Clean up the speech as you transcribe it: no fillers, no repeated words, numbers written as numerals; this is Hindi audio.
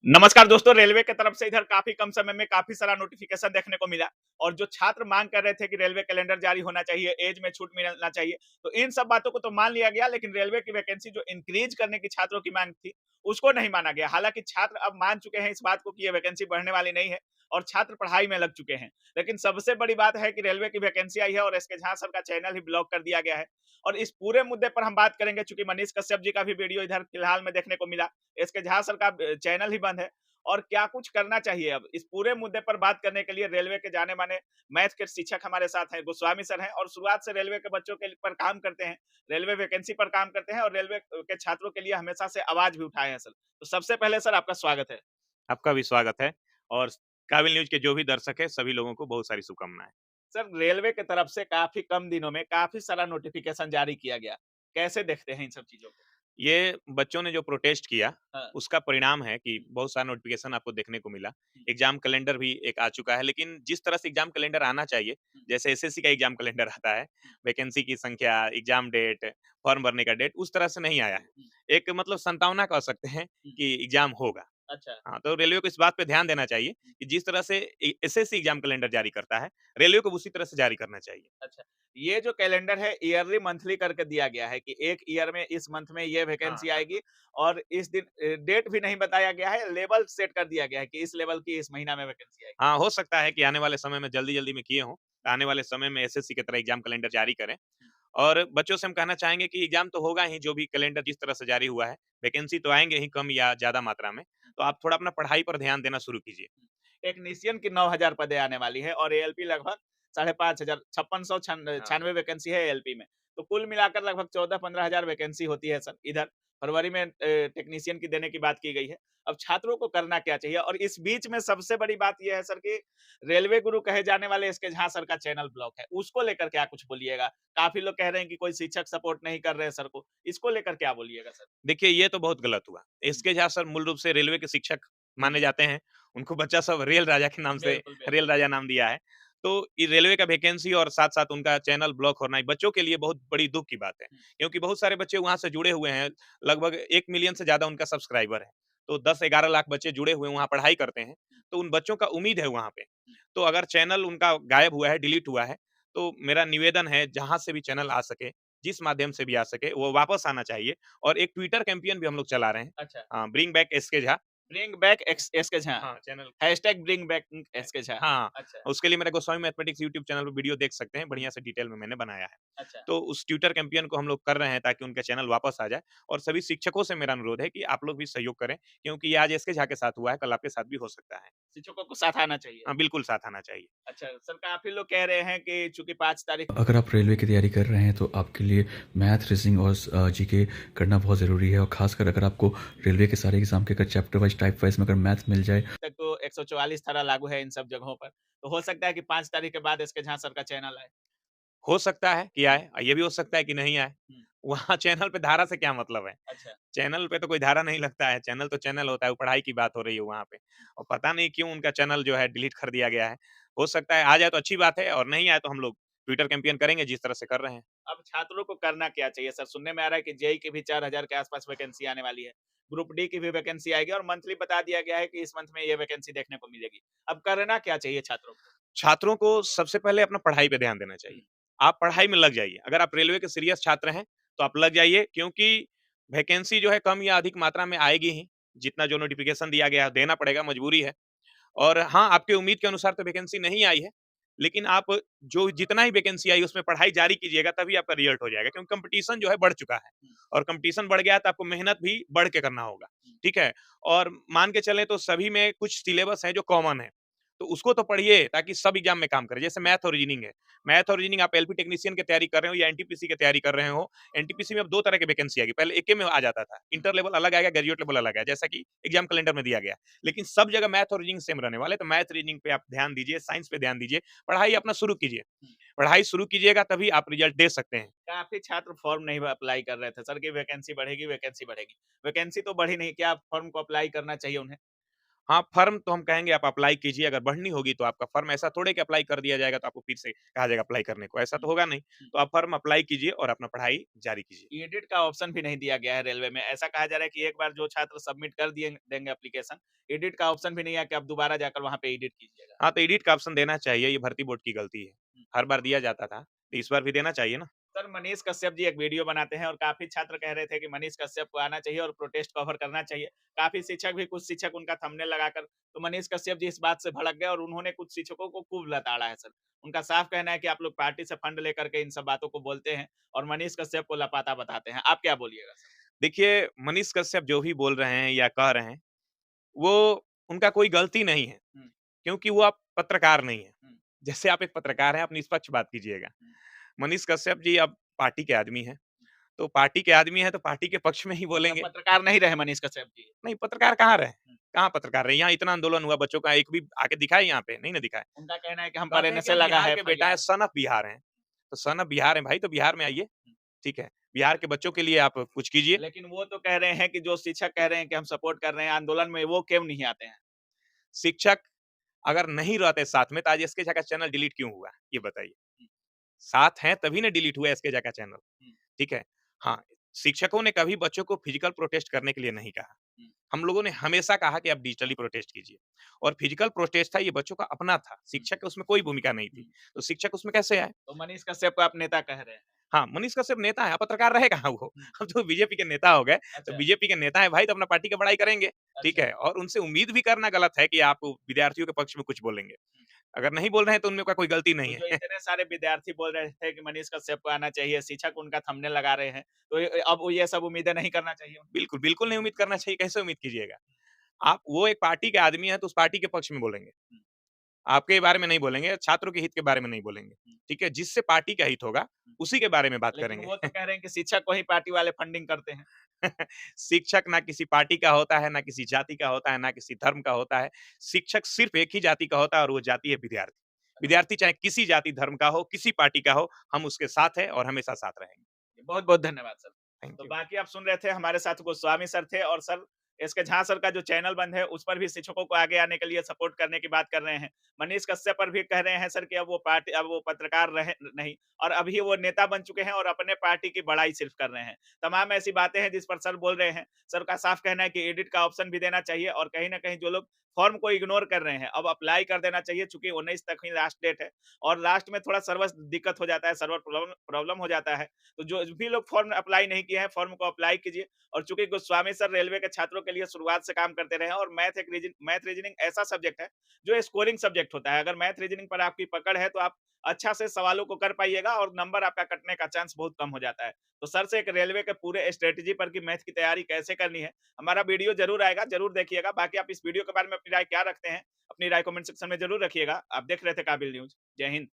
नमस्कार दोस्तों, रेलवे की तरफ से इधर काफी कम समय में काफी सारा नोटिफिकेशन देखने को मिला। और जो छात्र मांग कर रहे थे कि रेलवे कैलेंडर जारी होना चाहिए, एज में छूट मिलना चाहिए, तो इन सब बातों को तो मान लिया गया, लेकिन रेलवे की वैकेंसी जो इंक्रीज करने की छात्रों की मांग थी, उसको नहीं माना गया। हालांकि छात्र अब मान चुके हैं इस बात को कि ये वैकेंसी बढ़ने वाली नहीं है और छात्र पढ़ाई में लग चुके हैं। लेकिन सबसे बड़ी बात है कि रेलवे की वैकेंसी आई है और एसके झा सर का चैनल ही ब्लॉक कर दिया गया है। और इस पूरे मुद्दे पर हम बात करेंगे, चूंकि मनीष कश्यप जी का भी वीडियो इधर फिलहाल में देखने को मिला। एसके झा सर का चैनल ही बंद है और क्या कुछ करना चाहिए अब इस पूरे मुद्दे पर बात करने के लिए रेलवे के जाने माने मैथ के शिक्षक हमारे साथ हैं, गोस्वामी सर हैं, और शुरुआत से रेलवे के बच्चों के पर काम करते हैं, रेलवे वैकेंसी पर काम करते हैं और रेलवे के छात्रों के लिए हमेशा से आवाज भी उठाए हैं सर। तो सबसे पहले सर आपका स्वागत है। आपका भी स्वागत है और काबिल न्यूज के जो भी दर्शक है सभी लोगों को बहुत सारी शुभकामनाएं। सर, रेलवे की तरफ से काफी कम दिनों में काफी सारा नोटिफिकेशन जारी किया गया, कैसे देखते हैं इन सब चीजों को? ये बच्चों ने जो प्रोटेस्ट किया हाँ। उसका परिणाम है कि बहुत सारा नोटिफिकेशन आपको देखने को मिला। हम्म, एग्जाम कैलेंडर भी एक आ चुका है, लेकिन जिस तरह से एग्जाम कैलेंडर आना चाहिए, हम्म, जैसे एसएससी का एग्जाम कैलेंडर आता है, हम्म, वैकेंसी की संख्या, एग्जाम डेट, फॉर्म भरने का डेट, उस तरह से नहीं आया है। हम्म, एक मतलब संतावना कह सकते हैं हम्म, कि एग्जाम होगा। अच्छा। हाँ, तो रेलवे को इस बात पे ध्यान देना चाहिए कि जिस तरह से एसएससी एग्जाम कैलेंडर जारी करता है, रेलवे को उसी तरह से जारी करना चाहिए। अच्छा, ये जो कैलेंडर है ईयरली मंथली करके दिया गया है कि एक ईयर में इस मंथ में ये हाँ, वैकेंसी आएगी और इस दिन डेट भी नहीं बताया गया है, लेवल सेट कर दिया गया है कि इस लेवल की इस महीना में वैकेंसी आएगी। हाँ, हो सकता है कि आने वाले समय में जल्दी-जल्दी में किए हों। आने वाले समय में एसएससी की तरह एग्ज़ाम कैलेंडर जारी करें हुँ, और बच्चों से हम कहना चाहेंगे कि एग्ज़ाम तो होगा ही, जो भी कैलेंडर जिस तरह से जारी हुआ है, वैकेंसी तो आएँगे ही कम या ज़्यादा मात्रा में। हुँ, तो आप थोड़ा अपना पढ़ाई पर ध्यान देना शुरू कीजिए। हुँ। टेक्नीशियन की 9,000 पदें आने वाली है और एएलपी लगभग 5,500 5600 हाँ। 96 वैकेंसी है एएलपी में। तो कुल मिलाकर लगभग 14-15 हज़ार वैकेंसी होती है सर इधर। फरवरी में टेक्नीशियन की देने की बात की गई है। अब छात्रों को करना क्या चाहिए? और इस बीच में सबसे बड़ी बात ये है सर कि रेलवे गुरु कहे जाने वाले एसके झा सर का चैनल ब्लॉक है। उसको लेकर क्या कुछ बोलिएगा? काफ़ी लोग कह रहे हैं कि कोई शिक्षक सपोर्ट नहीं कर रहे हैं सर को। इसको लेकर क्या बोलिएगा सर? देखिए, ये तो बहुत गलत हुआ। हुँ, एसके झा सर मूल रूप से रेलवे के शिक्षक हुँ। माने जाते हैं। उनको बच्चा सब रेल राजा के नाम से बिल्कुल, रेल बिल्कुल। राजा नाम दिया है। तो ये रेलवे का वैकेंसी और साथ-साथ उनका चैनल ब्लॉक होना ही बच्चों के लिए बहुत बड़ी दुःख की बात है। हुँ, क्योंकि बहुत सारे बच्चे वहाँ से जुड़े हुए हैं, लगभग 1 मिलियन से ज़्यादा उनका सब्सक्राइबर है। तो 10-11 लाख बच्चे जुड़े हुए हैं, वहाँ पढ़ाई करते हैं, हुँ, तो उन बच्चों का उम्मीद है वहाँ पे। हुँ। तो अगर चैनल उनका गायब हुआ है, डिलीट हुआ है, तो मेरा निवेदन है जहाँ से भी चैनल आ सके, जिस माध्यम से भी आ सके, वो वापस आना चाहिए। और एक ट्विटर कैंपेन भी हम लोग चला रहे हैं। अच्छा। Bring back SK Jha. Bring back X SK Jha. हाँ, channel hashtag bring back SK Jha. हाँ, अच्छा, उसके लिए मेरा गोस्वामी मैथमेटिक्स यूट्यूब चैनल पे वीडियो देख सकते हैं, हुँ, बढ़िया से डिटेल में मैंने बनाया है। अच्छा, तो उस ट्विटर कैंपेन को हम लोग कर रहे हैं ताकि उनका चैनल वापस आ जाए और सभी शिक्षकों से मेरा अनुरोध है कि आप लोग भी सहयोग करें, क्योंकि ये आज एसके झा के साथ हुआ है, कल आपके साथ भी हो सकता है। शिक्षकों को साथ आना चाहिए। हाँ, बिल्कुल साथ आना चाहिए। अच्छा, सर काफ़ी लोग कह रहे हैं कि चूँकि 5 तारीख अगर आप रेलवे की तैयारी कर रहे हैं तो आपके लिए मैथ, रीज़निंग और जीके करना बहुत ज़रूरी है और ख़ासकर अगर आपको रेलवे के सारे एग्ज़ाम के अगर चैप्टर वाइज़, टाइप वाइज़ में अगर मैथ मिल जाए। तक तो 144 धारा लागू है इन सब जगहों पर। तो हो सकता है कि 5 तारीख के बाद एसके झा सर का चैनल आए। हो सकता है कि हुँ, आए, ये भी हो सकता है कि नहीं आए। हुँ, वहाँ चैनल पे धारा से क्या मतलब है? अच्छा, चैनल पे तो कोई धारा नहीं लगता है, चैनल तो चैनल होता है, वो पढ़ाई की बात हो रही है वहाँ पे। और पता नहीं क्यों उनका चैनल जो है डिलीट कर दिया गया है। हो सकता है आ जाए तो अच्छी बात है और नहीं आए तो हम लोग ट्विटर कैंपेन करेंगे जिस तरह से कर रहे हैं। अब छात्रों को करना क्या चाहिए सर? सुनने में आ रहा है कि जेईई की भी 4,000 के आस-पास वैकेंसी आने वाली है। ग्रुप डी की भी वैकेंसी आएगी और मंथली बता दिया गया है कि इस मंथ में ये वैकेंसी देखने को मिलेगी। अब करना क्या चाहिए छात्रों को? छात्रों को सबसे पहले अपना पढ़ाई पे ध्यान देना हुँ, चाहिए। आप पढ़ाई में लग जाइए। अगर आप रेलवे के सीरियस छात्र हैं, तो आप लग जाइए, क्योंकि वैकेंसी जो है कम या अधिक मात्रा में आएगी ही। जितना जो नोटिफ़िकेशन दिया गया है देना पड़ेगा, मजबूरी है। और हाँ, आपके उम्मीद के अनुसार तो वैकेंसी नहीं आई है, लेकिन आप जो जितना ही वैकेंसी आई उसमें पढ़ाई जारी कीजिएगा तभी आपका रिजल्ट हो जाएगा, क्योंकि कॉम्पिटिशन जो है बढ़ चुका है। हुँ, और कॉम्पिटिशन बढ़ गया है तो आपको मेहनत भी बढ़ के करना होगा, हुँ, ठीक है? और मान के चलें तो सभी में कुछ सिलेबस है जो कॉमन है, तो उसको तो पढ़िए ताकि सब एग्ज़ाम में काम करे। जैसे हुँ, मैथ और रीजनिंग है, मैथ और रीजनिंग आप एलपी टेक्नीशियन की तैयारी कर रहे हो या एनटीपीसी की तैयारी कर रहे हो, एनटीपीसी में अब 2 तरह की वैकेंसी आएगी, पहले एके में आ जाता था, हुँ, इंटर लेवल अलग आएगा, ग्रेजुएट लेवल अलग आएगा, जैसा कि एग्ज़ाम कैलेंडर में दिया गया है। लेकिन सब जगह मैथ और रीजनिंग सेम रहने वाले, तो मैथ रीजनिंग पे आप ध्यान दीजिए, साइंस पे ध्यान दीजिए, पढ़ाई अपना शुरू कीजिए। हुँ। पढ़ाई शुरू कीजिएगा तभी आप रिजल्ट दे सकते हैं। काफ़ी छात्र फॉर्म नहीं अप्लाई कर रहे थे सर कि वैकेंसी बढ़ेगी, वैकेंसी बढ़ेगी। वैकेंसी तो बढ़ी नहीं, क्या फॉर्म को अप्लाई करना चाहिए उन्हें? हाँ, फर्म तो हम कहेंगे आप अप्लाई कीजिए, अगर बढ़नी होगी तो आपका फर्म ऐसा थोड़े कि अप्लाई कर दिया जाएगा तो आपको फिर से कहा जाएगा अप्लाई करने को, ऐसा तो होगा नहीं। हुँ। तो आप फर्म अप्लाई कीजिए और अपना पढ़ाई जारी कीजिए। एडिट का ऑप्शन भी नहीं दिया गया है रेलवे में। ऐसा कहा जा रहा है कि एक बार जो छात्र सबमिट कर दिए देंगे एप्लीकेशन, एडिट का ऑप्शन भी नहीं है कि आप दोबारा जाकर वहाँ पे एडिट कीजिएगा। हाँ, तो एडिट का ऑप्शन देना चाहिए, ये भर्ती बोर्ड की गलती है। हुँ। हर बार दिया जाता था, तो इस बार भी देना चाहिए ना। सर मनीष कश्यप जी एक वीडियो बनाते हैं और काफ़ी छात्र कह रहे थे कि मनीष कश्यप को आना चाहिए और प्रोटेस्ट कवर करना चाहिए। काफ़ी शिक्षक भी कुछ शिक्षक उनका थंबनेल लगाकर तो मनीष कश्यप जी इस बात से भड़क गए और उन्होंने कुछ शिक्षकों को खूब लताड़ा है सर। उनका साफ कहना है कि आप लोग पार्टी से फंड लेकर के इन सब बातों को बोलते हैं और मनीष कश्यप को लपाता बताते हैं। आप क्या बोलिएगा सर? देखिए, मनीष कश्यप जो भी बोल रहे हैं या कह रहे हैं, वो उनका कोई गलती नहीं है, हुँ, क्योंकि वो आप पत्रकार नहीं हैं। हुँ, जैसे आप एक पत्रकार हैं, आप निष्पक्ष बात कीजिएगा। हुँ, मनीष कश्यप जी अब पार्टी के आदमी हैं, तो पार्टी के आदमी हैं, तो पार्टी के पक्ष में ही मतलब बोलेंगे। पत्रकार नहीं रहे मनीष कश्यप जी। नहीं, पत्रकार कहाँ रहे? हुँ, कहाँ पत्रकार रहे? यहाँ इतना आंदोलन हुआ बच्चों का, एक भी आके दिखाए यहाँ पे? नहीं ना दिखाए। उनका कहना है कि हम पर कहते हैं कि एनएसए हम लगा बिहार है के बेटा हैं, एफआईआर। सन ऑफ बिहार हैं। तो सन ऑफ बिहार हैं भाई, तो बिहार में आइए, ठीक है। बिहार के बच्चों के लिए आप कुछ कीजिए। लेकिन वो तो कह रहे हैं कि जो शिक्षक कह रहे हैं कि हम सपोर्ट कर रहे हैं आंदोलन में, वो क्यों नहीं आते हैं? शिक्षक अगर नहीं रहते साथ में, तो आज एसके झा का चैनल डिलीट क्यों हुआ? ये बताइए। हुँ, साथ हैं तभी ना डिलीट हुआ एसके झा का चैनल, हुँ, ठीक है। हाँ, शिक्षकों ने कभी बच्चों को फिजिकल प्रोटेस्ट करने के लिए नहीं कहा। हुँ, हम लोगों ने हमेशा कहा कि आप डिजिटली प्रोटेस्ट कीजिए और फिजिकल प्रोटेस्ट था, ये बच्चों का अपना था। हुँ, शिक्षक की उसमें कोई भूमिका नहीं थी। हुँ। तो शिक्षक उसमें कैसे आए? तो मनीष कश्यप को आप नेता कह रहे हैं। हाँ, मनीष कश्यप नेता है, पत्रकार रहे कहाँ वो? हुँ, अब तो बीजेपी के नेता हो गए, तो अच्छा, बीजेपी के नेता हैं भाई, तो अपना पार्टी की बड़ाई करेंगे, ठीक अच्छा। है? और उनसे उम्मीद भी करना गलत है कि आप विद्यार्थियों के पक्ष में कुछ बोलेंगे। हुँ, अगर नहीं बोल रहे हैं, तो उनमें का कोई गलती तो नहीं जो है। इतने सारे विद्यार्थी बोल रहे थे कि मनीष कश्यप को आना चाहिए, शिक्षक उनका थंबनेल लगा रहे हैं, तो अब वो ये सब उम्मीदें नहीं करना चाहिए उन्हें? बिल्कुल, बिल्कुल नहीं उम्मीद करना चाहिए, कैसे उम्मीद कीजिएगा? आप वो एक पार्टी के आदमी हैं, तो उस पार्टी के पक्ष में बोलेंगे। हुँ, आपके बारे में नहीं बोलेंगे, छात्रों के हित के बारे में नहीं बोलेंगे, हुँ, ठीक है? जिससे पार्टी का हित होगा, हुँ। उसी के बारे में बात लेकिन करेंगे। वो तो कह रहे हैं कि शिक्षक को ही पार्टी वाले फंडिंग करते हैं। शिक्षक ना किसी पार्टी का होता है, ना किसी जाति का होता है, ना किसी धर्म का होता है। शिक्षक सिर्फ़ एक ही जाति का होता है और वो जाति है विद्यार्थी। विद्यार्थी चाहे किसी जाति धर्म का हो, किसी पार्टी का हो, हम उसके साथ हैं और हमेशा साथ रहेंगे। बहुत-बहुत धन्यवाद सर। थैंक तो यू। बाकी आप सुन रहे थे हमारे साथ गोस्वामी सर थे और सर एसके झा सर का जो चैनल बंद है उस पर भी शिक्षकों को आगे आने के लिए सपोर्ट करने की बात कर रहे हैं। मनीष कश्यप पर भी कह रहे हैं सर कि अब वो पत्रकार रहे नहीं और अभी वो नेता बन चुके हैं और अपने पार्टी की बड़ाई सिर्फ कर रहे हैं। तमाम ऐसी बातें हैं जिस पर सर बोल रहे हैं। सर का साफ कहना है कि एडिट का ऑप्शन भी देना चाहिए और कहीं न कहीं जो लोग फॉर्म को इग्नोर कर रहे हैं, अब अप्लाई कर देना चाहिए चूँकि 19 तक ही लास्ट डेट है और लास्ट में थोड़ा सर्वर दिक्कत हो जाता है, सर्वर प्रॉब्लम प्रॉब्लम हो जाता है। तो जो भी लोग फॉर्म अप्लाई नहीं किए हैं, फॉर्म को अप्लाई कीजिए और चूंकि गोस्वामी सर रेलवे के छात्रों के लिए शुरुआत से काम करते रहे हैं और मैथ रीजनिंग ऐसा सब्जेक्ट है जो स्कोरिंग सब्जेक्ट होता है। अगर मैथ रीजनिंग पर आपकी पकड़ है तो आप अच्छा से सवालों को कर पाइएगा और नंबर आपका कटने का चांस बहुत कम हो जाता है। तो सर से एक रेलवे के पूरे स्ट्रेटेजी पर कि मैथ की तैयारी कैसे करनी है, हमारा वीडियो जरूर आएगा, जरूर देखिएगा। बाकी आप इस वीडियो के बारे में अपनी राय क्या रखते हैं, अपनी राय कमेंट सेक्शन में जरूर रखिएगा। आप देख रहे थे काबिल न्यूज। जय हिंद।